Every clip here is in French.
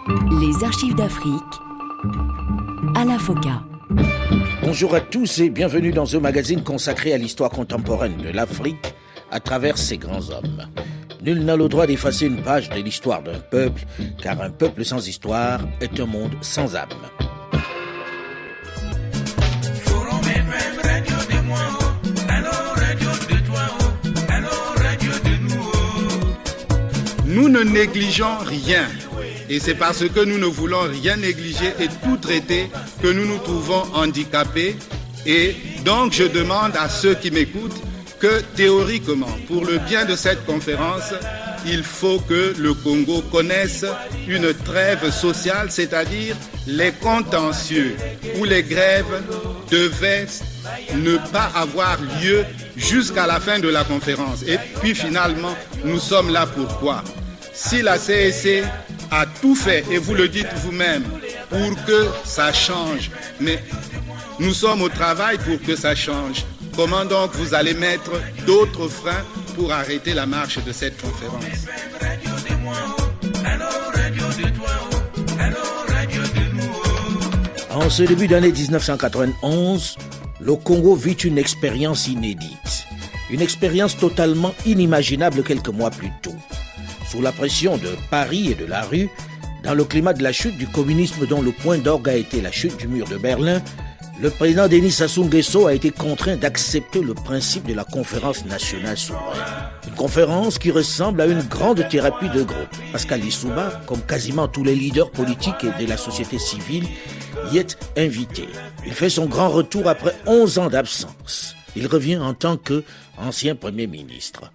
Les archives d'Afrique, Alain Foka. Bonjour à tous et bienvenue dans ce magazine consacré à l'histoire contemporaine de l'Afrique à travers ses grands hommes. Nul n'a le droit d'effacer une page de l'histoire d'un peuple, car un peuple sans histoire est un monde sans âme. Nous ne négligeons rien. Et c'est parce que nous ne voulons rien négliger et tout traiter que nous nous trouvons handicapés. Et donc je demande à ceux qui m'écoutent que théoriquement, pour le bien de cette conférence, il faut que le Congo connaisse une trêve sociale, c'est-à-dire les contentieux ou les grèves devaient ne pas avoir lieu jusqu'à la fin de la conférence. Et puis finalement, nous sommes là pourquoi ? Si la CEC a tout fait, et vous le dites vous-même, pour que ça change, mais nous sommes au travail pour que ça change. Comment donc vous allez mettre d'autres freins pour arrêter la marche de cette conférence ? En ce début d'année 1991, le Congo vit une expérience inédite. Une expérience totalement inimaginable quelques mois plus tôt. Sous la pression de Paris et de la rue, dans le climat de la chute du communisme dont le point d'orgue a été la chute du mur de Berlin, le président Denis Sassou Nguesso a été contraint d'accepter le principe de la conférence nationale souveraine. Une conférence qui ressemble à une grande thérapie de groupe. Pascal Lissouba, comme quasiment tous les leaders politiques et de la société civile, y est invité. Il fait son grand retour après 11 ans d'absence. Il revient en tant qu'ancien Premier ministre.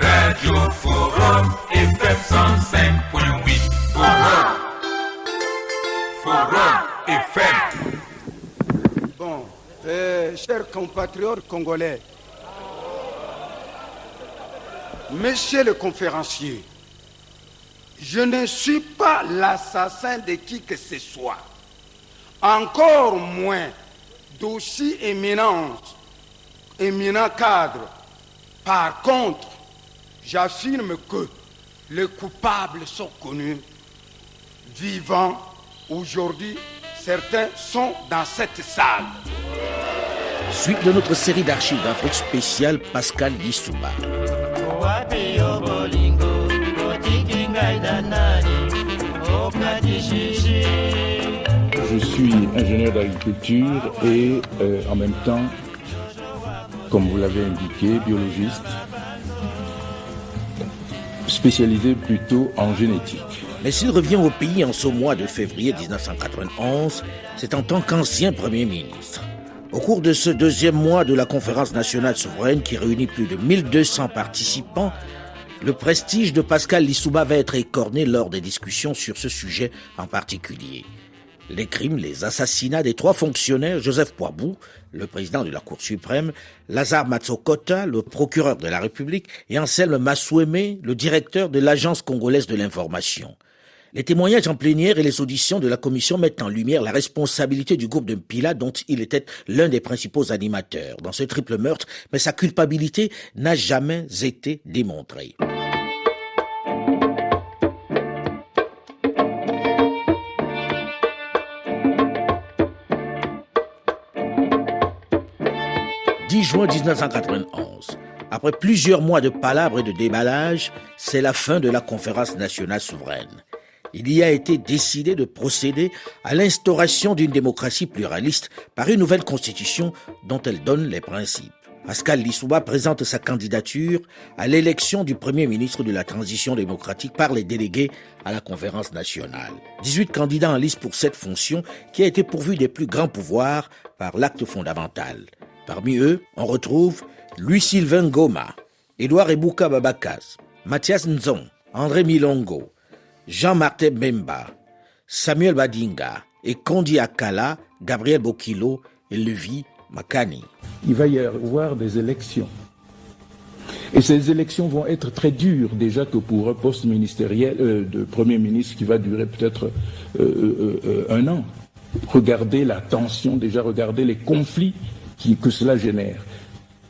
Radio Forum FM 105.8 Forum FM. Bon, chers compatriotes congolais, monsieur le conférencier, je ne suis pas l'assassin de qui que ce soit, encore moins d'aussi éminent cadre. Par contre, j'affirme que les coupables sont connus, vivants. Aujourd'hui, certains sont dans cette salle. Suite de notre série d'archives d'Afrique spéciale Pascal Lissouba. Je suis ingénieur d'agriculture et en même temps, comme vous l'avez indiqué, biologiste, spécialisé plutôt en génétique. Mais s'il revient au pays en ce mois de février 1991, c'est en tant qu'ancien Premier ministre. Au cours de ce deuxième mois de la conférence nationale souveraine qui réunit plus de 1200 participants, le prestige de Pascal Lissouba va être écorné lors des discussions sur ce sujet en particulier. Les crimes, les assassinats des 3 fonctionnaires, Joseph Poabou, le président de la Cour suprême, Lazare Matsokota, le procureur de la République, et Anselme Massouémé, le directeur de l'Agence congolaise de l'information. Les témoignages en plénière et les auditions de la commission mettent en lumière la responsabilité du groupe de Mpila dont il était l'un des principaux animateurs dans ce triple meurtre, mais sa culpabilité n'a jamais été démontrée. « 10 juin 1991. Après plusieurs mois de palabres et de déballage, c'est la fin de la conférence nationale souveraine. Il y a été décidé de procéder à l'instauration d'une démocratie pluraliste par une nouvelle constitution dont elle donne les principes. Pascal Lissouba présente sa candidature à l'élection du Premier ministre de la transition démocratique par les délégués à la conférence nationale. 18 candidats en lice pour cette fonction qui a été pourvue des plus grands pouvoirs par l'acte fondamental. Parmi eux, on retrouve Louis-Sylvain Ngoma, Édouard Ebouka Babakas, Mathias Nzon, André Milongo, Jean-Martin Bemba, Samuel Badinga et Kondi Akala, Gabriel Bokilo et Levi Makani. Il va y avoir des élections. Et ces élections vont être très dures, déjà que pour un poste ministériel de Premier ministre qui va durer peut-être 1 an. Regardez la tension, déjà regardez les conflits que cela génère.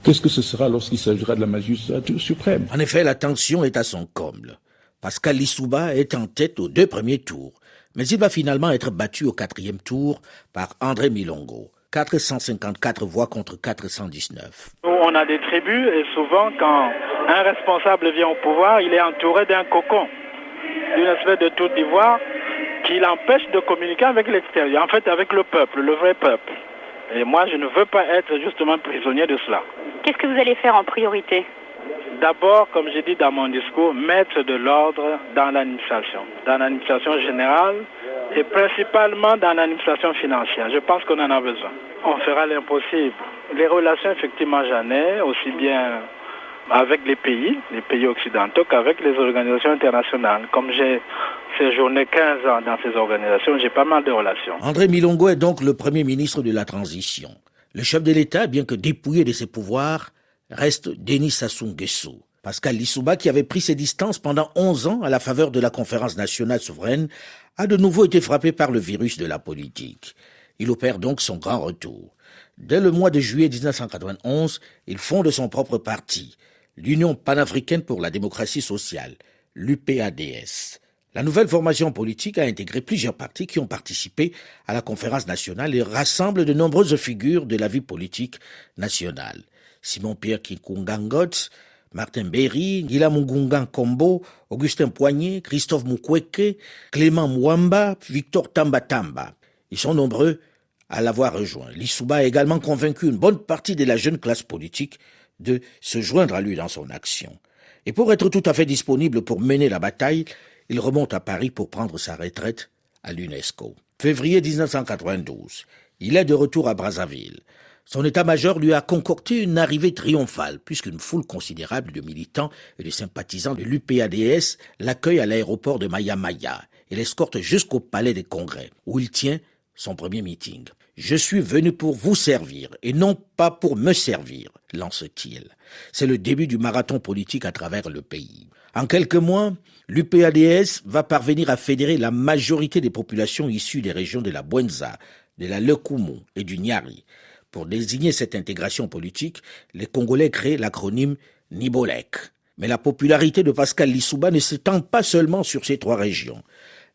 Qu'est-ce que ce sera lorsqu'il s'agira de la magistrature suprême ? En effet, la tension est à son comble. Pascal Lissouba est en tête aux 2 premiers tours, mais il va finalement être battu au 4e tour par André Milongo. 454 voix contre 419. Nous, on a des tribus et souvent quand un responsable vient au pouvoir, il est entouré d'un cocon, d'une espèce de tour d'ivoire qui l'empêche de communiquer avec l'extérieur, en fait avec le peuple, le vrai peuple. Et moi, je ne veux pas être justement prisonnier de cela. Qu'est-ce que vous allez faire en priorité ? D'abord, comme j'ai dit dans mon discours, mettre de l'ordre dans l'administration générale et principalement dans l'administration financière. Je pense qu'on en a besoin. On fera l'impossible. Les relations, effectivement, j'en ai, aussi bien avec les pays occidentaux qu'avec les organisations internationales. Comme j'ai séjourné 15 ans dans ces organisations, j'ai pas mal de relations. André Milongo est donc le premier ministre de la transition. Le chef de l'État, bien que dépouillé de ses pouvoirs, reste Denis Sassou Nguesso. Pascal Lissouba, qui avait pris ses distances pendant 11 ans à la faveur de la conférence nationale souveraine, a de nouveau été frappé par le virus de la politique. Il opère donc son grand retour. Dès le mois de juillet 1991, il fonde son propre parti, l'Union panafricaine pour la démocratie sociale, l'UPADS. La nouvelle formation politique a intégré plusieurs partis qui ont participé à la conférence nationale et rassemble de nombreuses figures de la vie politique nationale. Simon-Pierre Kikungangot, Martin Berry, Ngila Mugunga Kombo, Augustin Poignet, Christophe Mukwege, Clément Mwamba, Victor Tamba Tamba. Ils sont nombreux à l'avoir rejoint. Lissouba a également convaincu une bonne partie de la jeune classe politique de se joindre à lui dans son action. Et pour être tout à fait disponible pour mener la bataille, il remonte à Paris pour prendre sa retraite à l'UNESCO. Février 1992, il est de retour à Brazzaville. Son état-major lui a concocté une arrivée triomphale, puisqu'une foule considérable de militants et de sympathisants de l'UPADS l'accueille à l'aéroport de Maya-Maya et l'escorte jusqu'au palais des congrès, où il tient son premier meeting. « Je suis venu pour vous servir et non pas pour me servir », lance-t-il. C'est le début du marathon politique à travers le pays. En quelques mois, l'UPADS va parvenir à fédérer la majorité des populations issues des régions de la Bwenza, de la Lekumu et du Nyari. Pour désigner cette intégration politique, les Congolais créent l'acronyme Nibolek. Mais la popularité de Pascal Lissouba ne s'étend pas seulement sur ces 3 régions.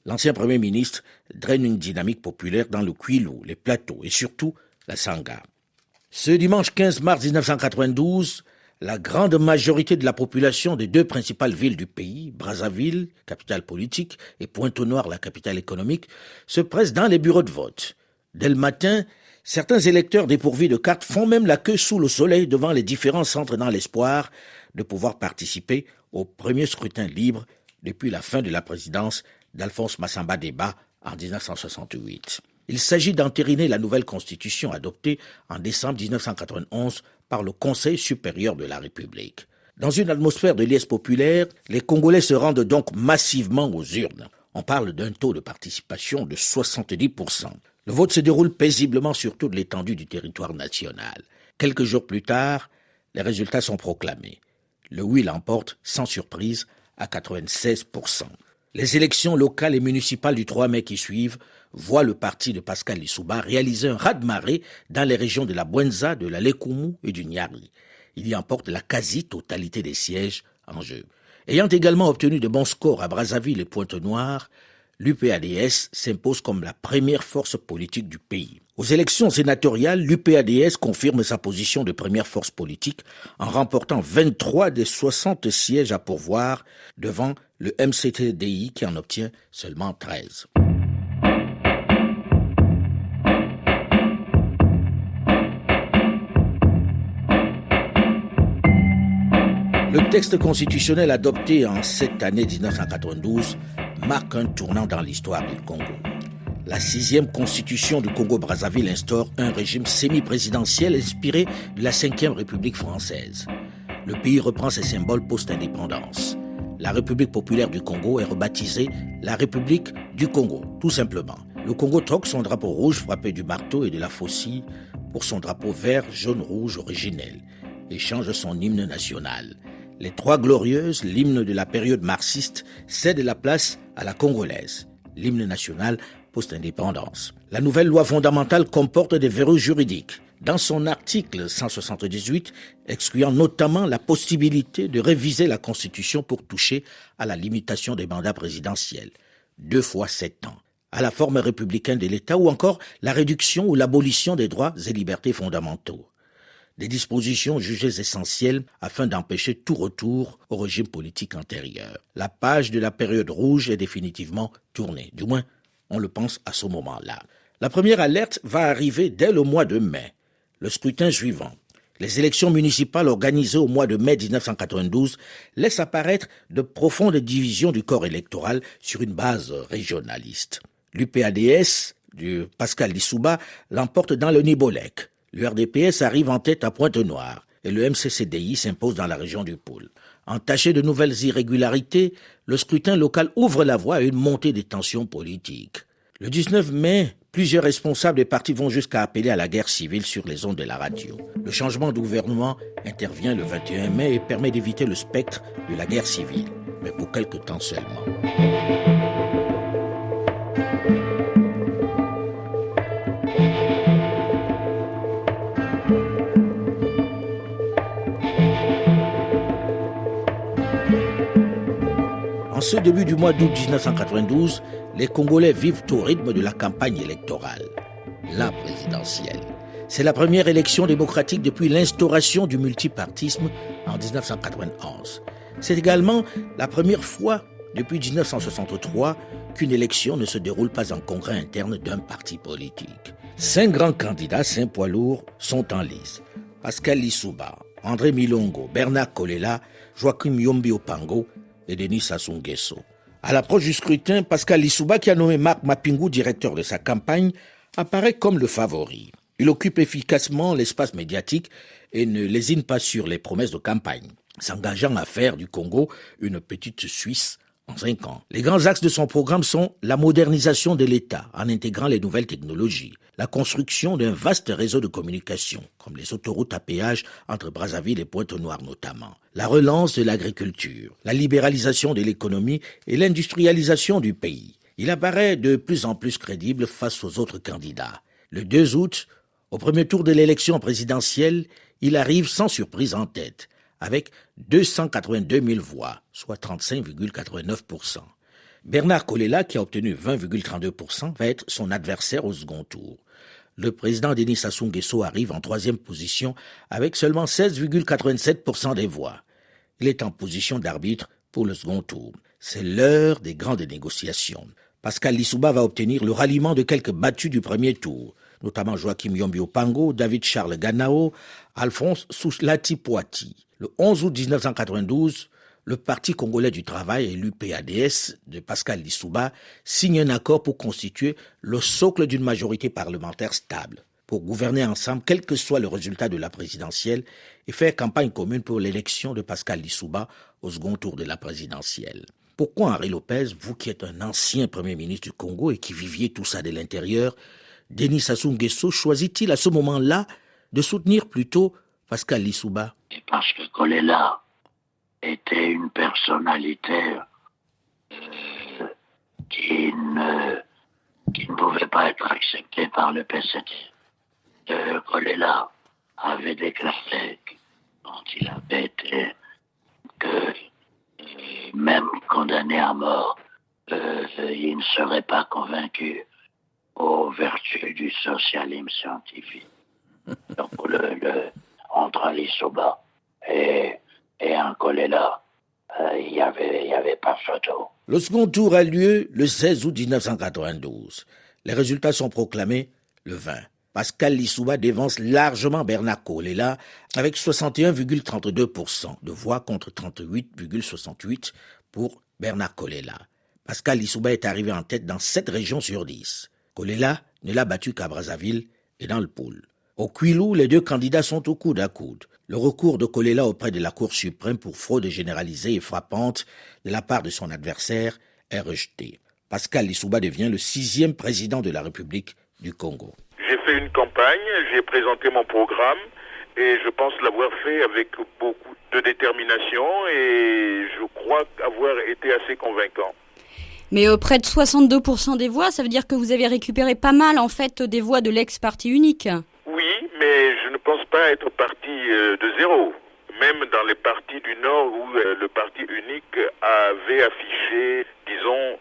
L'ancien Premier ministre draine une dynamique populaire dans le Kwilu, les plateaux et surtout la Sangha. Ce dimanche 15 mars 1992, la grande majorité de la population des 2 principales villes du pays, Brazzaville, capitale politique, et Pointe-Noire, la capitale économique, se presse dans les bureaux de vote. Dès le matin, certains électeurs dépourvus de cartes font même la queue sous le soleil devant les différents centres dans l'espoir de pouvoir participer au premier scrutin libre depuis la fin de la présidence d'Alphonse Massamba Deba en 1968. Il s'agit d'entériner la nouvelle constitution adoptée en décembre 1991 par le Conseil supérieur de la République. Dans une atmosphère de liesse populaire, les Congolais se rendent donc massivement aux urnes. On parle d'un taux de participation de 70%. Le vote se déroule paisiblement sur toute l'étendue du territoire national. Quelques jours plus tard, les résultats sont proclamés. Le oui l'emporte sans surprise à 96%. Les élections locales et municipales du 3 mai qui suivent voient le parti de Pascal Lissouba réaliser un raz-de-marée dans les régions de la Bwenza, de la Lekumu et du Nyari. Il y emporte la quasi-totalité des sièges en jeu. Ayant également obtenu de bons scores à Brazzaville et Pointe-Noire, l'UPADS s'impose comme la première force politique du pays. Aux élections sénatoriales, l'UPADS confirme sa position de première force politique en remportant 23 des 60 sièges à pourvoir devant le MCTDI qui en obtient seulement 13. Le texte constitutionnel adopté en cette année 1992 marque un tournant dans l'histoire du Congo. La 6e constitution du Congo-Brazzaville instaure un régime semi-présidentiel inspiré de la 5e République française. Le pays reprend ses symboles post-indépendance. La République populaire du Congo est rebaptisée la République du Congo, tout simplement. Le Congo troque son drapeau rouge frappé du marteau et de la faucille pour son drapeau vert, jaune, rouge originel et change son hymne national. Les 3 glorieuses, l'hymne de la période marxiste, cèdent la place à la congolaise, l'hymne national post-indépendance. La nouvelle loi fondamentale comporte des verrous juridiques. dans son article 178, excluant notamment la possibilité de réviser la Constitution pour toucher à la limitation des mandats présidentiels, 2 fois 7 ans, à la forme républicaine de l'État ou encore la réduction ou l'abolition des droits et libertés fondamentaux. Des dispositions jugées essentielles afin d'empêcher tout retour au régime politique antérieur. La page de la période rouge est définitivement tournée, du moins on le pense à ce moment-là. La première alerte va arriver dès le mois de mai. Le scrutin suivant, les élections municipales organisées au mois de mai 1992 laissent apparaître de profondes divisions du corps électoral sur une base régionaliste. L'UPADS de Pascal Lissouba l'emporte dans le Nibolec. L'URDPS arrive en tête à Pointe-Noire et le MCCDI s'impose dans la région du Pôle. Entaché de nouvelles irrégularités, le scrutin local ouvre la voie à une montée des tensions politiques. Le 19 mai, plusieurs responsables des partis vont jusqu'à appeler à la guerre civile sur les ondes de la radio. Le changement de gouvernement intervient le 21 mai et permet d'éviter le spectre de la guerre civile, mais pour quelque temps seulement. En ce début du mois d'août 1992, les Congolais vivent au rythme de la campagne électorale, la présidentielle. C'est la première élection démocratique depuis l'instauration du multipartisme en 1991. C'est également la première fois depuis 1963 qu'une élection ne se déroule pas en congrès interne d'un parti politique. 5 grands candidats, 5 poids lourds, sont en lice. Pascal Lissouba, André Milongo, Bernard Kolela, Joachim Yombi Opango et Denis Sassou Nguesso. À l'approche du scrutin, Pascal Lissouba, qui a nommé Marc Mapingou directeur de sa campagne, apparaît comme le favori. Il occupe efficacement l'espace médiatique et ne lésine pas sur les promesses de campagne, s'engageant à faire du Congo une petite Suisse en 5 ans. Les grands axes de son programme sont la modernisation de l'État en intégrant les nouvelles technologies, la construction d'un vaste réseau de communication, comme les autoroutes à péage entre Brazzaville et Pointe-Noire notamment, la relance de l'agriculture, la libéralisation de l'économie et l'industrialisation du pays. Il apparaît de plus en plus crédible face aux autres candidats. Le 2 août, au premier tour de l'élection présidentielle, il arrive sans surprise en tête, avec 282 000 voix, soit 35,89%. Bernard Kolela, qui a obtenu 20,32%, va être son adversaire au second tour. Le président Denis Sassou Nguesso arrive en 3e position avec seulement 16,87% des voix. Il est en position d'arbitre pour le second tour. C'est l'heure des grandes négociations. Pascal Lissouba va obtenir le ralliement de quelques battus du premier tour, notamment Joachim Yombi Opango, David Charles Ganao, Alphonse Souslati Poati. Le 11 août 1992, le Parti congolais du travail et l'UPADS de Pascal Lissouba signent un accord pour constituer le socle d'une majorité parlementaire stable, pour gouverner ensemble quel que soit le résultat de la présidentielle et faire campagne commune pour l'élection de Pascal Lissouba au second tour de la présidentielle. Pourquoi Henri Lopez, vous qui êtes un ancien Premier ministre du Congo et qui viviez tout ça de l'intérieur, Denis Sassou Nguesso choisit-il à ce moment-là de soutenir plutôt Pascal Lissouba? Et parce que Kolela était une personnalité qui ne pouvait pas être acceptée par le PCT. Kolela avait déclaré, quand il avait été, que même condamné à mort, il ne serait pas convaincu aux vertus du socialisme scientifique. Donc entre Lissouba et un Kolela, il y avait pas photo. Le second tour a lieu le 16 août 1992. Les résultats sont proclamés le 20. Pascal Lissouba dévance largement Bernard Kolela avec 61,32% de voix contre 38,68% pour Bernard Kolela. Pascal Lissouba est arrivé en tête dans 7 régions sur 10. Kolela ne l'a battu qu'à Brazzaville et dans le Pôle. Au Kwilu, les 2 candidats sont au coude à coude. Le recours de Kolela auprès de la Cour suprême pour fraude généralisée et frappante de la part de son adversaire est rejeté. Pascal Lissouba devient le 6e président de la République du Congo. J'ai fait une campagne, j'ai présenté mon programme et je pense l'avoir fait avec beaucoup de détermination et je crois avoir été assez convaincant. Mais près de 62% des voix, ça veut dire que vous avez récupéré pas mal en fait des voix de l'ex-parti unique. Oui, mais je ne pense pas être parti de zéro. Même dans les partis du Nord où le parti unique avait affiché, disons,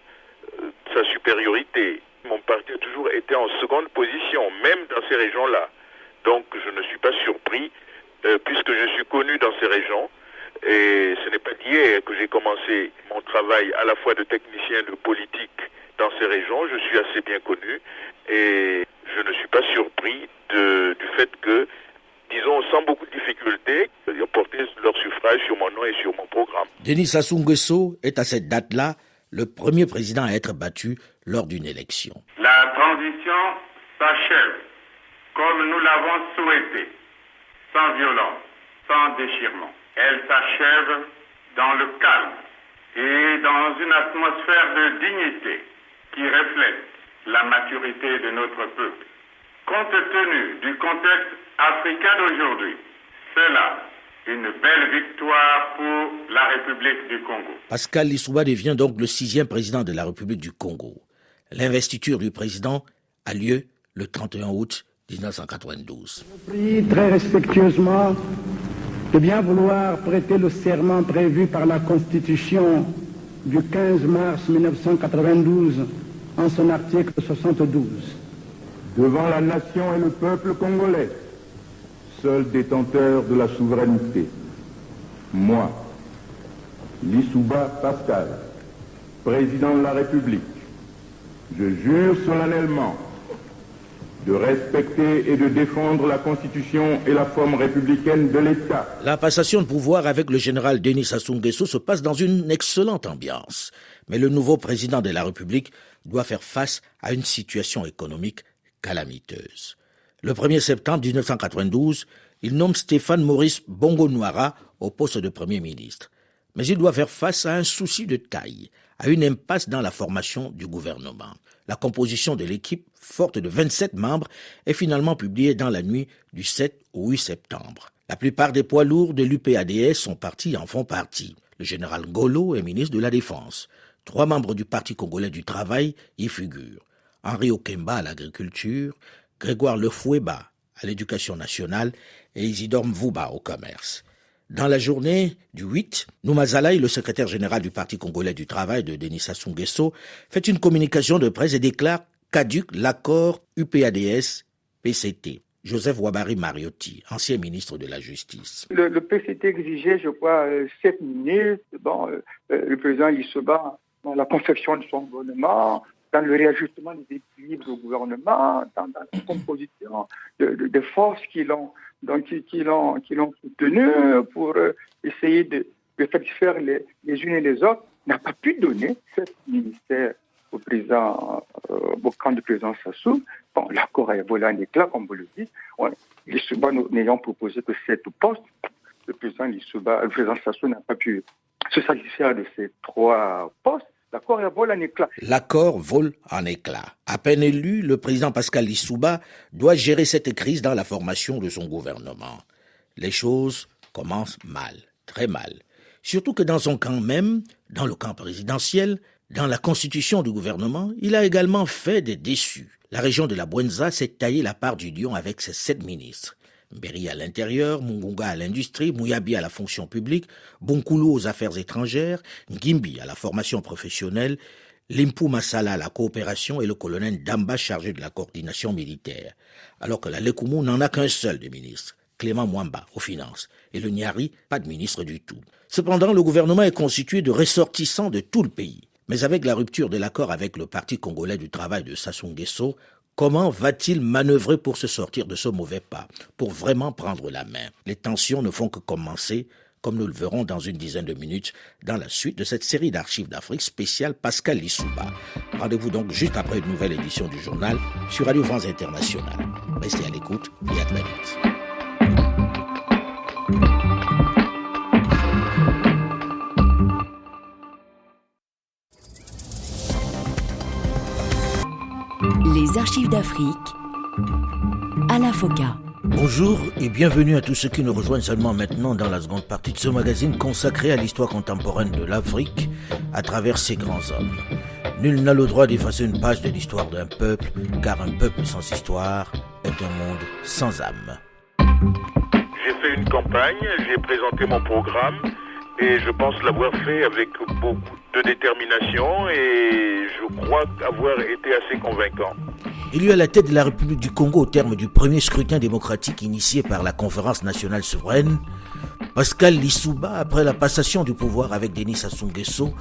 sa supériorité. Mon parti a toujours été en seconde position, même dans ces régions-là. Donc je ne suis pas surpris, puisque je suis connu dans ces régions. Et ce n'est pas d'hier que j'ai commencé mon travail à la fois de technicien de politique dans ces régions. Je suis assez bien connu et je ne suis pas surpris du fait que, disons, sans beaucoup de difficultés, ils ont porté leur suffrage sur mon nom et sur mon programme. Denis Sassou Nguesso est à cette date-là le premier président à être battu lors d'une élection. La transition s'achève comme nous l'avons souhaité, sans violence, sans déchirement. Elle s'achève dans le calme et dans une atmosphère de dignité qui reflète la maturité de notre peuple. Compte tenu du contexte africain d'aujourd'hui, c'est là une belle victoire pour la République du Congo. Pascal Lissouba devient donc le 6e président de la République du Congo. L'investiture du président a lieu le 31 août 1992. Je prie très respectueusement de bien vouloir prêter le serment prévu par la Constitution du 15 mars 1992 en son article 72. Devant la nation et le peuple congolais, seul détenteur de la souveraineté, moi, Lissouba Pascal, président de la République, je jure solennellement de respecter et de défendre la Constitution et la forme républicaine de l'État. La passation de pouvoir avec le général Denis Sassou Nguesso se passe dans une excellente ambiance. Mais le nouveau président de la République doit faire face à une situation économique calamiteuse. Le 1er septembre 1992, il nomme Stéphane Maurice Bongo Noira au poste de Premier ministre. Mais il doit faire face à un souci de taille, à une impasse dans la formation du gouvernement. La composition de l'équipe, forte de 27 membres, est finalement publiée dans la nuit du 7 au 8 septembre. La plupart des poids lourds de l'UPADS sont partis et en font partie. Le général Ngolo est ministre de la Défense. 3 membres du Parti congolais du travail y figurent. Henri Okemba à l'agriculture, Grégoire Lefouéba à l'éducation nationale et Isidore Mvouba au commerce. Dans la journée du 8, Nouma Zalaï, le secrétaire général du Parti congolais du travail de Denis Sassou Nguesso, fait une communication de presse et déclare caduc l'accord UPADS-PCT. Joseph Wabari Mariotti, ancien ministre de la Justice. Le PCT exigeait, je crois, 7 ministres. Le président Lissouba, dans la confection de son gouvernement, dans le réajustement des équilibres du gouvernement, dans la composition de forces qui l'ont soutenu pour essayer de satisfaire les unes et les autres, n'a pas pu donner 7 ministères au président, au camp du président Sassou. Bon, l'accord a volé en éclat, comme vous le dites. Lissouba n'ayant proposé que 7 postes, le président Sassou n'a pas pu se satisfaire de ces 3 postes. L'accord vole en éclat. L'accord vole en éclat. À peine élu, le président Pascal Lissouba doit gérer cette crise dans la formation de son gouvernement. Les choses commencent mal, très mal. Surtout que dans son camp même, dans le camp présidentiel, dans la constitution du gouvernement, il a également fait des déçus. La région de la Bwenza s'est taillée la part du lion avec ses 7 ministres. Mberi à l'intérieur, Mungunga à l'industrie, Mouyabi à la fonction publique, Bonkoulou aux affaires étrangères, Ngimbi à la formation professionnelle, Limpou Massala à la coopération et le colonel Damba chargé de la coordination militaire. Alors que la Lekoumou n'en a qu'un seul de ministre, Clément Mwamba aux finances, et le Nyari, pas de ministre du tout. Cependant, le gouvernement est constitué de ressortissants de tout le pays. Mais avec la rupture de l'accord avec le Parti congolais du travail de Sassou Nguesso, comment va-t-il manœuvrer pour se sortir de ce mauvais pas, pour vraiment prendre la main? Les tensions ne font que commencer, comme nous le verrons dans une dizaine de minutes, dans la suite de cette série d'archives d'Afrique spéciale Pascal Lissouba. Rendez-vous donc juste après une nouvelle édition du journal sur Radio France Internationale. Restez à l'écoute et à très vite. Les archives d'Afrique à la FOCA. Bonjour et bienvenue à tous ceux qui nous rejoignent seulement maintenant dans la seconde partie de ce magazine consacré à l'histoire contemporaine de l'Afrique à travers ses grands hommes. Nul n'a le droit d'effacer une page de l'histoire d'un peuple, car un peuple sans histoire est un monde sans âme. une campagne, j'ai présenté mon programme et je pense l'avoir fait avec beaucoup de détermination et je crois avoir été assez convaincant. Élu à la tête de la République du Congo au terme du premier scrutin démocratique initié par la Conférence nationale souveraine, Pascal Lissouba, après la passation du pouvoir avec Denis Sassou Nguesso,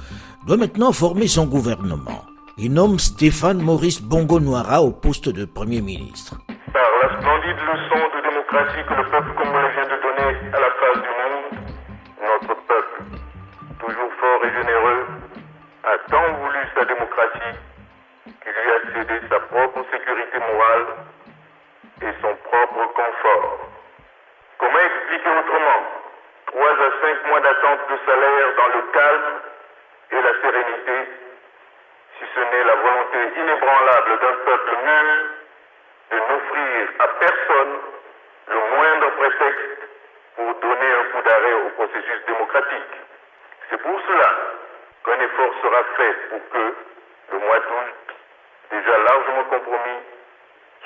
doit maintenant former son gouvernement. Il nomme Stéphane Maurice Bongo Noira au poste de Premier ministre. Par la splendide leçon de démocratie que le peuple congolais vient de donner à la face du monde, notre peuple, toujours fort et généreux, a tant voulu sa démocratie qu'il lui a cédé sa propre sécurité morale et son propre confort. Comment expliquer autrement 3 à 5 mois d'attente de salaire dans le calme et la sérénité, si ce n'est la volonté inébranlable d'un peuple mûr de n'offrir à personne le moindre prétexte pour donner un coup d'arrêt au processus démocratique. C'est pour cela qu'un effort sera fait pour que le mois d'août, déjà largement compromis,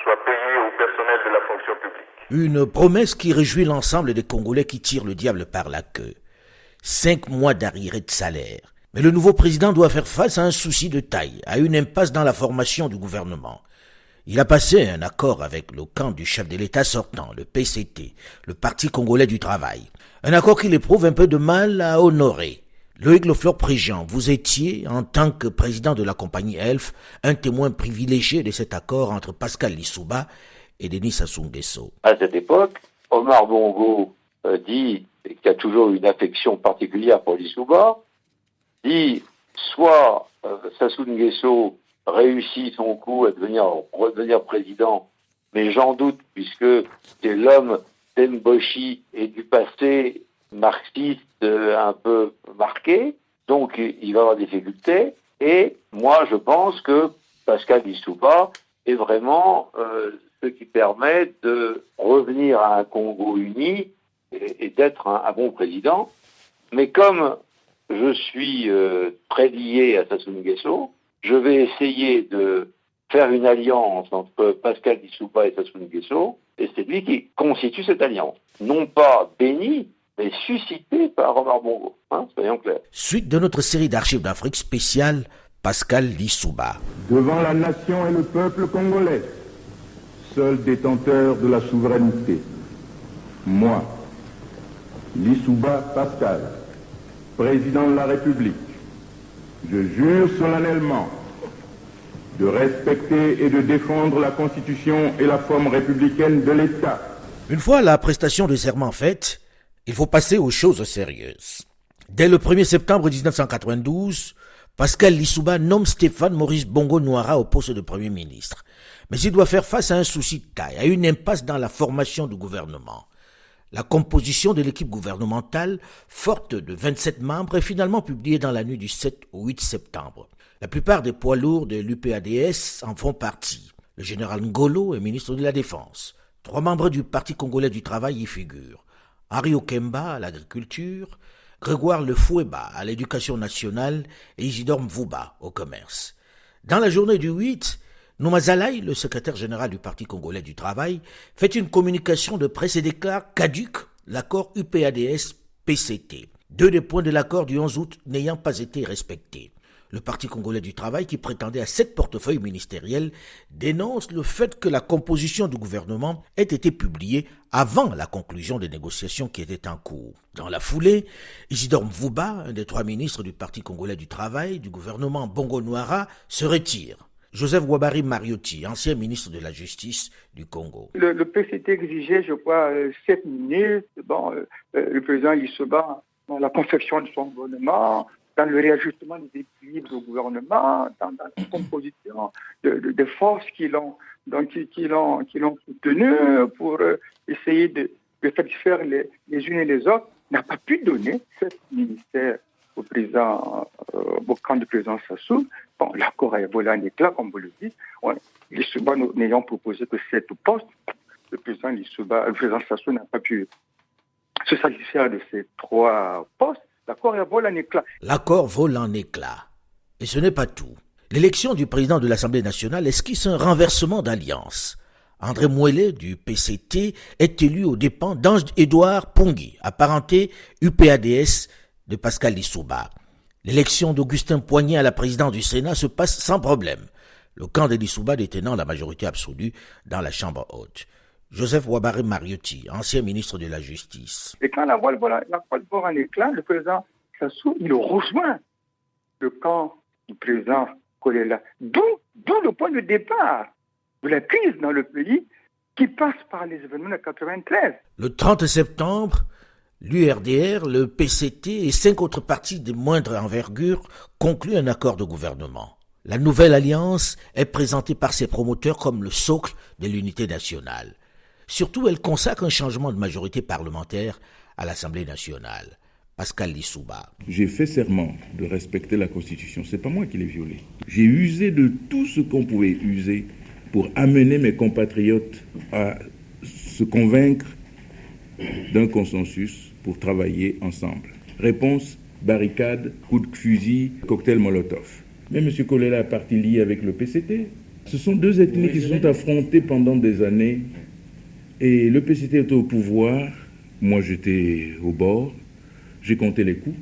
soit payé au personnel de la fonction publique. Une promesse qui réjouit l'ensemble des Congolais qui tirent le diable par la queue. 5 mois d'arriérés de salaire. Mais le nouveau président doit faire face à un souci de taille, à une impasse dans la formation du gouvernement. Il a passé un accord avec le camp du chef de l'État sortant, le PCT, le Parti congolais du travail. Un accord qu'il éprouve un peu de mal à honorer. Loïc Lefleur-Préjean, vous étiez, en tant que président de la compagnie ELF, un témoin privilégié de cet accord entre Pascal Lissouba et Denis Sassou Nguesso. À cette époque, Omar Bongo dit qu'il y a toujours une affection particulière pour Lissouba, dit soit Sassou Nguesso réussit son coup à redevenir président, mais j'en doute puisque c'est l'homme d'Emboshi et du passé marxiste un peu marqué, donc il va avoir des difficultés. Et moi, je pense que Pascal Lissouba est vraiment ce qui permet de revenir à un Congo uni et d'être un bon président. Mais comme je suis très lié à Sassou Nguesso, je vais essayer de faire une alliance entre Pascal Lissouba et Sassou Nguesso, et c'est lui qui constitue cette alliance. Non pas béni, mais suscité par Omar Bongo, soyons clairs. Suite de notre série d'archives d'Afrique spéciale, Pascal Lissouba. Devant la nation et le peuple congolais, seul détenteur de la souveraineté, moi, Lissouba Pascal, président de la République, je jure solennellement de respecter et de défendre la Constitution et la forme républicaine de l'État. Une fois la prestation de serment faite, il faut passer aux choses sérieuses. Dès le 1er septembre 1992, Pascal Lissouba nomme Stéphane Maurice Bongo Noira au poste de Premier ministre. Mais il doit faire face à un souci de taille, à une impasse dans la formation du gouvernement. La composition de l'équipe gouvernementale, forte de 27 membres, est finalement publiée dans la nuit du 7 au 8 septembre. La plupart des poids lourds de l'UPADS en font partie. Le général Ngolo est ministre de la Défense. 3 membres du Parti congolais du travail y figurent. Henri Okemba à l'agriculture, Grégoire Lefouéba à l'éducation nationale et Isidore Mvouba au commerce. Dans la journée du 8, Nouma Zalaï, le secrétaire général du Parti congolais du travail, fait une communication de presse et déclare caduc l'accord UPADS-PCT. 2 des points de l'accord du 11 août n'ayant pas été respectés. Le Parti congolais du travail, qui prétendait à 7 portefeuilles ministériels, dénonce le fait que la composition du gouvernement ait été publiée avant la conclusion des négociations qui étaient en cours. Dans la foulée, Isidore Mvouba, un des 3 ministres du Parti congolais du travail, du gouvernement Bongo Noira, se retire. Joseph Wabari Mariotti, ancien ministre de la Justice du Congo. Le PCT exigeait, je crois, 7 minutes. Le président Lissouba, dans la confection de son gouvernement, dans le réajustement des équilibres du gouvernement, dans la composition de forces qui l'ont soutenu pour essayer de satisfaire les unes et les autres, n'a pas pu donner 7 ministères au président, au camp du président Sassou. Bon, l'accord a volé en éclat, comme vous le dites. Lissouba n'ayant proposé que 7 postes, le président Sassou n'a pas pu se satisfaire de ces 3 postes. L'accord vole en éclat. L'accord vole en éclat. Et ce n'est pas tout. L'élection du président de l'Assemblée nationale esquisse un renversement d'alliance. André Mouelet du PCT est élu aux dépens d'Ange-Édouard Pongui, apparenté UPADS de Pascal Lissouba. L'élection d'Augustin Poignet à la présidence du Sénat se passe sans problème, le camp de Lissouba détenant la majorité absolue dans la Chambre haute. Joseph Ouabary Mariotti, ancien ministre de la Justice. Et quand la voile vole en éclat, le président Sassou, il rejoint le camp du président Kolela. D'où le point de départ de la crise dans le pays qui passe par les événements de 1993. Le 30 septembre, l'URDR, le PCT et 5 autres partis de moindre envergure concluent un accord de gouvernement. La nouvelle alliance est présentée par ses promoteurs comme le socle de l'unité nationale. Surtout, elle consacre un changement de majorité parlementaire à l'Assemblée nationale. Pascal Lissouba. J'ai fait serment de respecter la Constitution. C'est pas moi qui l'ai violée. J'ai usé de tout ce qu'on pouvait user pour amener mes compatriotes à se convaincre d'un consensus pour travailler ensemble. Réponse, barricade, coup de fusil, cocktail Molotov. Mais M. Kolela est parti lié avec le PCT. Ce sont deux ethnies qui se sont affrontées pendant des années. Et le PCT était au pouvoir. Moi, j'étais au bord. J'ai compté les coups.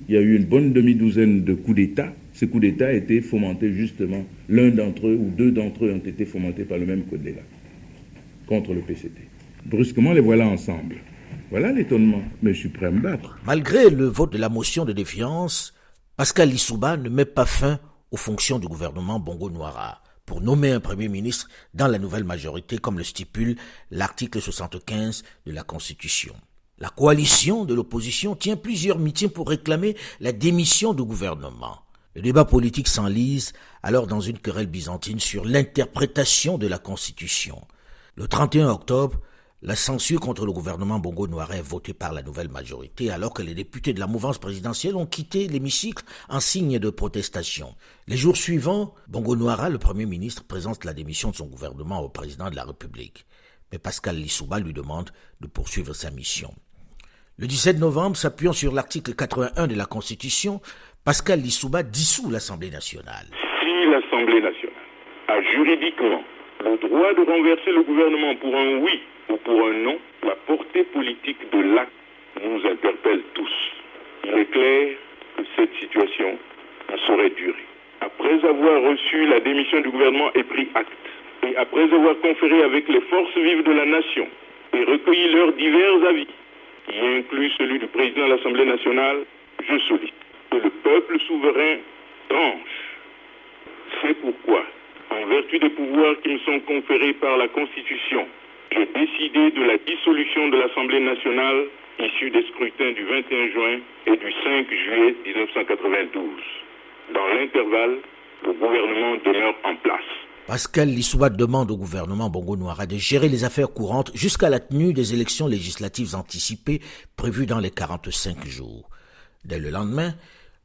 Il y a eu une bonne demi-douzaine de coups d'État. Ces coups d'État étaient fomentés justement. L'un d'entre eux ou deux d'entre eux ont été fomentés par le même Kolela contre le PCT. Brusquement, les voilà ensemble. Voilà l'étonnement. Mais je suis prêt à me battre. Malgré le vote de la motion de défiance, Pascal Lissouba ne met pas fin aux fonctions du gouvernement Bongo Noira pour nommer un Premier ministre dans la nouvelle majorité, comme le stipule l'article 75 de la Constitution. La coalition de l'opposition tient plusieurs meetings pour réclamer la démission du gouvernement. Le débat politique s'enlise alors dans une querelle byzantine sur l'interprétation de la Constitution. Le 31 octobre, la censure contre le gouvernement Bongo Noira est votée par la nouvelle majorité alors que les députés de la mouvance présidentielle ont quitté l'hémicycle en signe de protestation. Les jours suivants, Bongo Noira, le Premier ministre, présente la démission de son gouvernement au président de la République. Mais Pascal Lissouba lui demande de poursuivre sa mission. Le 17 novembre, s'appuyant sur l'article 81 de la Constitution, Pascal Lissouba dissout l'Assemblée nationale. Si l'Assemblée nationale a juridiquement le droit de renverser le gouvernement pour un oui ou pour un non, la portée politique de l'acte nous interpelle tous. Il est clair que cette situation ne saurait durer. Après avoir reçu la démission du gouvernement et pris acte, et après avoir conféré avec les forces vives de la nation et recueilli leurs divers avis, qui inclut celui du président de l'Assemblée nationale, je sollicite que le peuple souverain tranche. C'est pourquoi, en vertu des pouvoirs qui me sont conférés par la Constitution, j'ai décidé de la dissolution de l'Assemblée nationale issue des scrutins du 21 juin et du 5 juillet 1992. Dans l'intervalle, le gouvernement demeure en place. Pascal Lissouba demande au gouvernement Bongo Noira de gérer les affaires courantes jusqu'à la tenue des élections législatives anticipées prévues dans les 45 jours. Dès le lendemain,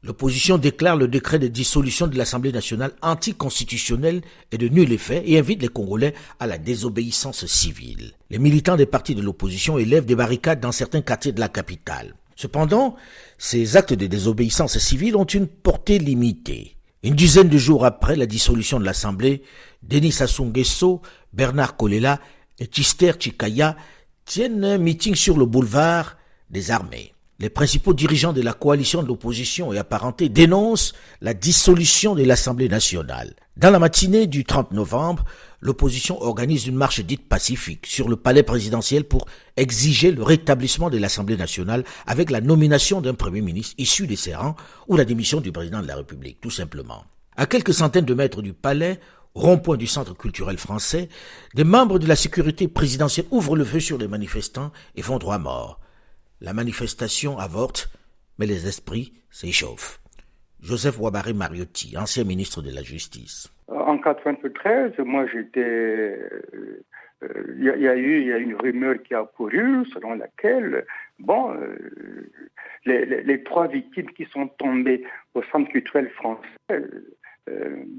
l'opposition déclare le décret de dissolution de l'Assemblée nationale anticonstitutionnel et de nul effet et invite les Congolais à la désobéissance civile. Les militants des partis de l'opposition élèvent des barricades dans certains quartiers de la capitale. Cependant, ces actes de désobéissance civile ont une portée limitée. Une dizaine de jours après la dissolution de l'Assemblée, Denis Sassou Nguesso, Bernard Kolela et Tchister Tchikaya tiennent un meeting sur le boulevard des Armées. Les principaux dirigeants de la coalition de l'opposition et apparentés dénoncent la dissolution de l'Assemblée nationale. Dans la matinée du 30 novembre, l'opposition organise une marche dite pacifique sur le palais présidentiel pour exiger le rétablissement de l'Assemblée nationale avec la nomination d'un Premier ministre issu de ses rangs ou la démission du président de la République, tout simplement. À quelques centaines de mètres du palais, au rond-point du centre culturel français, des membres de la sécurité présidentielle ouvrent le feu sur les manifestants et font droit mort. La manifestation avorte, mais les esprits s'échauffent. Joseph Ouabary Mariotti, ancien ministre de la Justice. En 1993, moi j'étais... Il y a eu une rumeur qui a couru selon laquelle, les trois victimes qui sont tombées au centre culturel français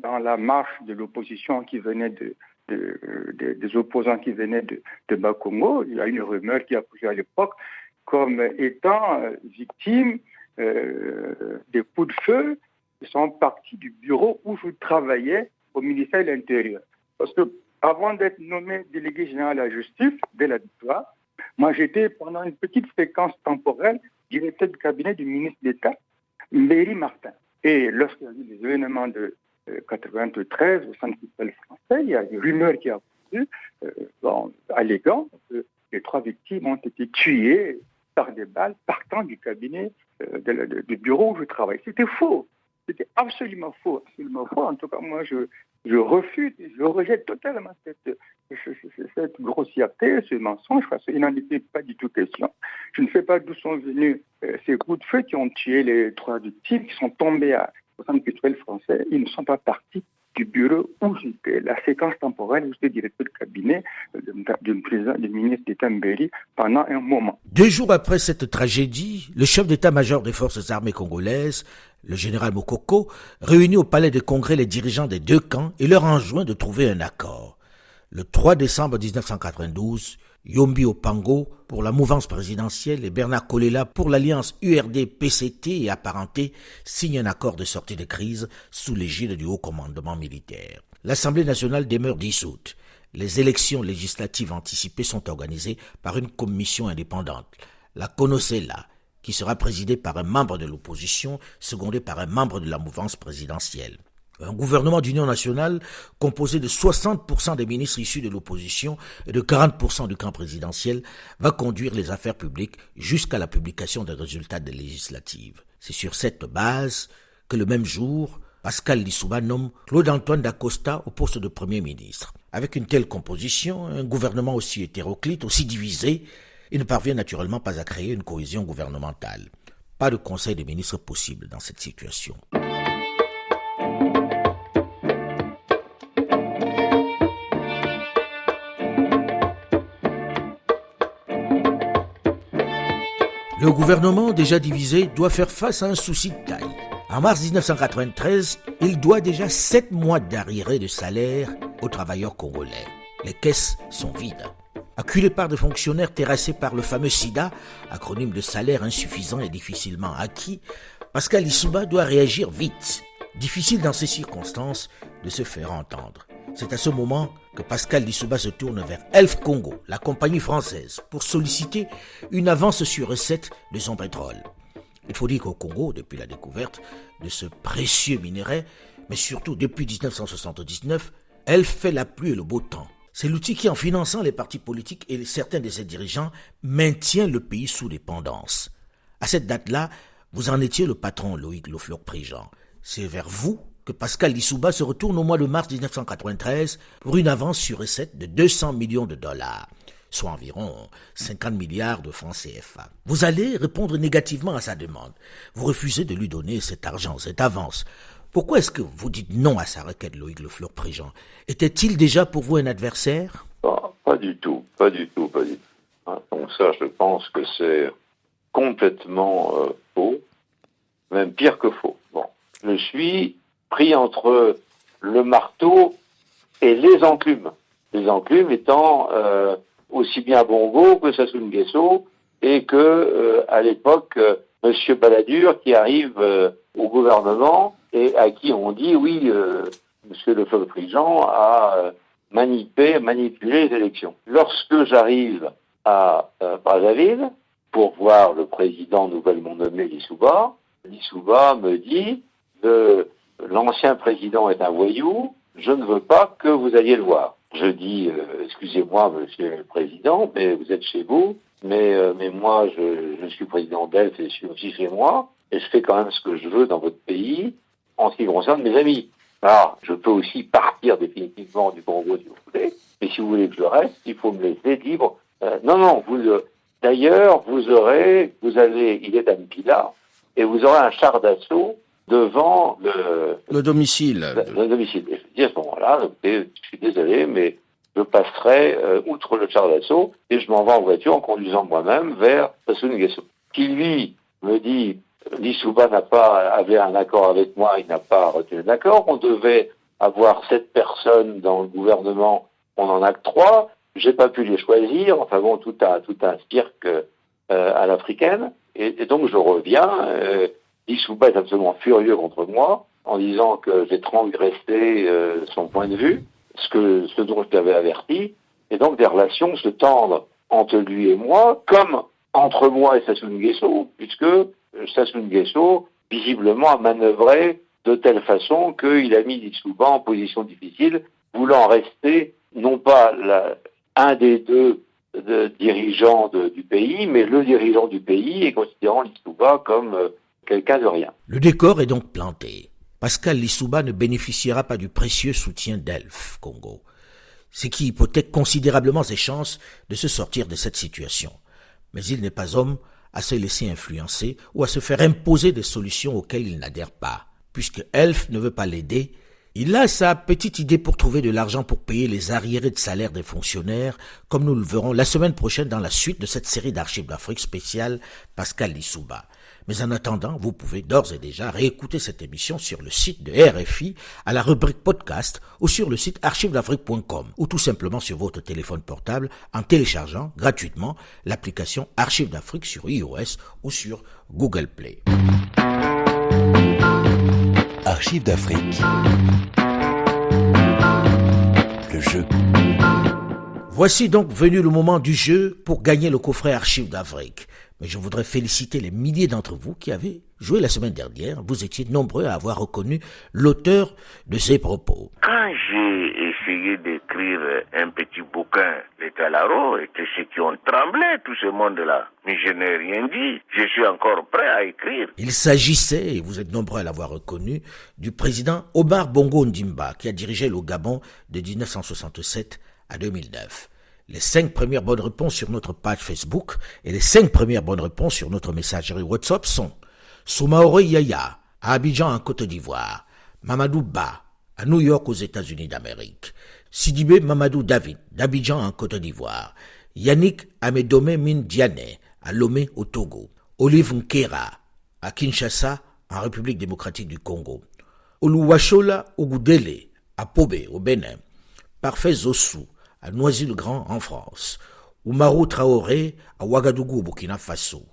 dans la marche de l'opposition qui venait des opposants qui venaient de Bakongo, il y a une rumeur qui a couru à l'époque comme étant victimes des coups de feu qui sont partis du bureau où je travaillais au ministère de l'Intérieur. Parce que avant d'être nommé délégué général à la justice, dès la victoire, moi j'étais pendant une petite séquence temporelle directeur du cabinet du ministre d'État, Mbéry Martin. Et lorsqu'il y a eu les événements de 93 au centre culturel français, il y a une rumeur qui a couru, alléguant que les 3 victimes ont été tuées par des balles partant du cabinet du bureau où je travaille. C'était faux. C'était absolument faux. En tout cas, moi, je refuse, je rejette totalement cette grossièreté, ce mensonge, parce qu'il n'en était pas du tout question. Je ne sais pas d'où sont venus ces coups de feu qui ont tué les 3 victimes, qui sont tombés au centre culturel français. Ils ne sont pas partis du bureau où j'étais, la séquence temporelle où j'étais directeur de cabinet du ministre d'État Mbéry pendant un moment. 2 jours après cette tragédie, le chef d'état-major des forces armées congolaises, le général Mokoko, réunit au palais de congrès les dirigeants des 2 camps et leur enjoint de trouver un accord. Le 3 décembre 1992, Yombi Opango pour la mouvance présidentielle et Bernard Kolela pour l'alliance URD-PCT et apparentés signent un accord de sortie de crise sous l'égide du haut commandement militaire. L'Assemblée nationale demeure dissoute. Les élections législatives anticipées sont organisées par une commission indépendante, la CONOCELA, qui sera présidée par un membre de l'opposition, secondé par un membre de la mouvance présidentielle. Un gouvernement d'union nationale composé de 60% des ministres issus de l'opposition et de 40% du camp présidentiel va conduire les affaires publiques jusqu'à la publication des résultats des législatives. C'est sur cette base que le même jour, Pascal Lissouba nomme Claude-Antoine Dacosta au poste de Premier ministre. Avec une telle composition, un gouvernement aussi hétéroclite, aussi divisé, il ne parvient naturellement pas à créer une cohésion gouvernementale. Pas de conseil des ministres possible dans cette situation. Le gouvernement, déjà divisé, doit faire face à un souci de taille. En mars 1993, il doit déjà 7 mois d'arriérés de salaire aux travailleurs congolais. Les caisses sont vides. Acculé par des fonctionnaires terrassés par le fameux SIDA, acronyme de salaire insuffisant et difficilement acquis, Pascal Lissouba doit réagir vite. Difficile dans ces circonstances de se faire entendre. C'est à ce moment que Pascal Lissouba se tourne vers Elf Congo, la compagnie française, pour solliciter une avance sur recette de son pétrole. Il faut dire qu'au Congo, depuis la découverte de ce précieux minerai, mais surtout depuis 1979, Elf fait la pluie et le beau temps. C'est l'outil qui, en finançant les partis politiques et certains de ses dirigeants, maintient le pays sous dépendance. À cette date-là, vous en étiez le patron Loïc Le Floch-Préjean. C'est vers vous que Pascal Lissouba se retourne au mois de mars 1993 pour une avance sur recette de 200 millions de dollars, soit environ 50 milliards de francs CFA. Vous allez répondre négativement à sa demande. Vous refusez de lui donner cet argent, cette avance. Pourquoi est-ce que vous dites non à sa requête, Loïc Le Floch-Préjean? Était-il déjà pour vous un adversaire? Pas du tout. Donc ça, je pense que c'est complètement faux, même pire que faux. Bon, je suis pris entre le marteau et les enclumes. Les enclumes étant aussi bien Bongo que Sassou Nguesso et que, à l'époque, Monsieur Balladur qui arrive au gouvernement et à qui on dit, oui, Monsieur Le Floch-Préjean a manipulé les élections. Lorsque j'arrive à Brazzaville pour voir le président nouvellement nommé Lissouba me dit l'ancien président est un voyou, je ne veux pas que vous alliez le voir. Je dis, excusez-moi, monsieur le président, mais vous êtes chez vous, mais moi, je suis président d'Elf et je suis aussi chez moi, et je fais quand même ce que je veux dans votre pays, en ce qui concerne mes amis. Alors, je peux aussi partir définitivement du Congo si vous voulez, mais si vous voulez que je reste, il faut me laisser libre. D'ailleurs, il est à Mpila, et vous aurez un char d'assaut devant le domicile. Le domicile. Et je dis à ce moment-là, je suis désolé, mais je passerai outre le char d'assaut et je m'en vais en voiture en conduisant moi-même vers Sassou Nguesso. Qui lui me dit, Lissouba avait un accord avec moi, il n'a pas retenu l'accord, on devait avoir 7 personnes dans le gouvernement, on en a que 3, j'ai pas pu les choisir, enfin bon, tout un cirque à l'africaine, et donc je reviens, Lissouba est absolument furieux contre moi, en disant que j'ai transgressé son point de vue, ce dont je t'avais averti, et donc des relations se tendent entre lui et moi, comme entre moi et Sassou Nguesso, puisque Sassou Nguesso, visiblement, a manœuvré de telle façon qu'il a mis Lissouba en position difficile, voulant rester non pas un des deux dirigeants du pays, mais le dirigeant du pays et considérant Lissouba comme quelqu'un de rien. Le décor est donc planté. Pascal Lissouba ne bénéficiera pas du précieux soutien d'Elf Congo, ce qui hypothèque considérablement ses chances de se sortir de cette situation. Mais il n'est pas homme à se laisser influencer ou à se faire imposer des solutions auxquelles il n'adhère pas. Puisque Elf ne veut pas l'aider, il a sa petite idée pour trouver de l'argent pour payer les arriérés de salaire des fonctionnaires, comme nous le verrons la semaine prochaine dans la suite de cette série d'Archives d'Afrique spéciale Pascal Lissouba. Mais en attendant, vous pouvez d'ores et déjà réécouter cette émission sur le site de RFI, à la rubrique podcast, ou sur le site archivesdafrique.com, ou tout simplement sur votre téléphone portable en téléchargeant gratuitement l'application Archives d'Afrique sur iOS ou sur Google Play. Archives d'Afrique. Le jeu. Voici donc venu le moment du jeu pour gagner le coffret Archives d'Afrique. Mais je voudrais féliciter les milliers d'entre vous qui avez joué la semaine dernière. Vous étiez nombreux à avoir reconnu l'auteur de ces propos. Quand j'ai essayé d'écrire un petit bouquin, les Talaro étaient ceux qui ont tremblé, tout ce monde-là. Mais je n'ai rien dit. Je suis encore prêt à écrire. Il s'agissait, et vous êtes nombreux à l'avoir reconnu, du président Omar Bongo Ondimba, qui a dirigé le Gabon de 1967 à 2009. Les 5 premières bonnes réponses sur notre page Facebook et les 5 premières bonnes réponses sur notre messagerie WhatsApp sont Soumaoro Yaya, à Abidjan en Côte d'Ivoire, Mamadou Ba, à New York aux États-Unis d'Amérique, Sidibé Mamadou David, d'Abidjan en Côte d'Ivoire, Yannick Amedome Mindiane, à Lomé au Togo, Olive Nkera, à Kinshasa en République démocratique du Congo, Oluwashola Ogudele, à Pobé au Bénin, Parfait Zossou, à Noisy-le-Grand en France, Oumarou Traoré à Ouagadougou au Burkina Faso,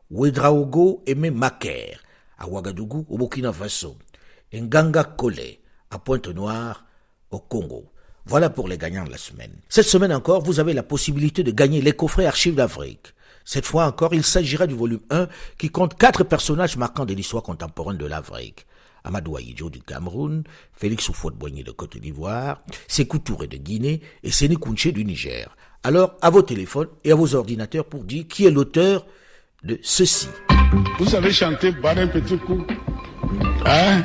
Ouedraogo Aimé Maker à Ouagadougou au Burkina Faso, Nganga Kole à Pointe-Noire au Congo. Voilà pour les gagnants de la semaine. Cette semaine encore, vous avez la possibilité de gagner les coffrets Archives d'Afrique. Cette fois encore, il s'agira du volume 1 qui compte 4 personnages marquants de l'histoire contemporaine de l'Afrique. Amadou Ahidjo du Cameroun, Félix Houphouët-Boigny de Côte d'Ivoire, Sékou Touré de Guinée et Séné Kounché du Niger. Alors, à vos téléphones et à vos ordinateurs pour dire qui est l'auteur de ceci. Vous savez chanter, boire un petit coup. Hein?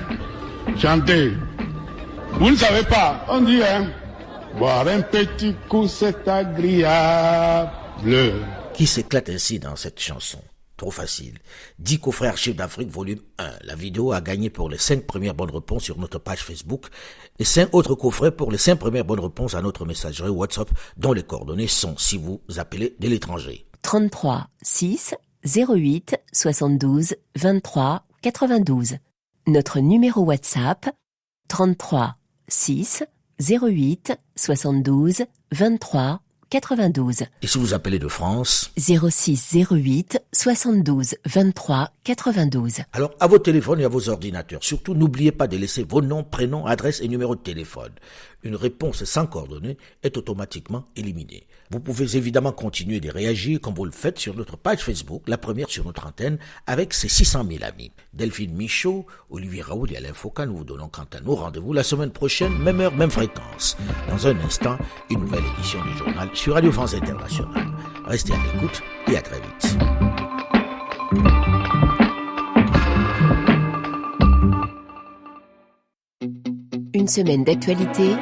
Chanter. Vous ne savez pas, on dit, hein? Boire un petit coup, c'est agréable. Qui s'éclate ainsi dans cette chanson? Trop facile. 10 coffrets Archives d'Afrique, volume 1. La vidéo a gagné pour les 5 premières bonnes réponses sur notre page Facebook et 5 autres coffrets pour les 5 premières bonnes réponses à notre messagerie WhatsApp dont les coordonnées sont si vous appelez de l'étranger. 33 6 08 72 23 92. Notre numéro WhatsApp 33 6 08 72 23 92. Et si vous appelez de France 06 08 72 23 92. Alors, à vos téléphones et à vos ordinateurs, surtout n'oubliez pas de laisser vos noms, prénoms, adresses et numéros de téléphone. Une réponse sans coordonnées est automatiquement éliminée. Vous pouvez évidemment continuer de réagir comme vous le faites sur notre page Facebook, la première sur notre antenne, avec ses 600 000 amis. Delphine Michaud, Olivier Raoul et Alain Foucault, nous vous donnons quant à nous rendez-vous la semaine prochaine, même heure, même fréquence. Dans un instant, une nouvelle édition du journal sur Radio France Internationale. Restez à l'écoute et à très vite. Une semaine d'actualité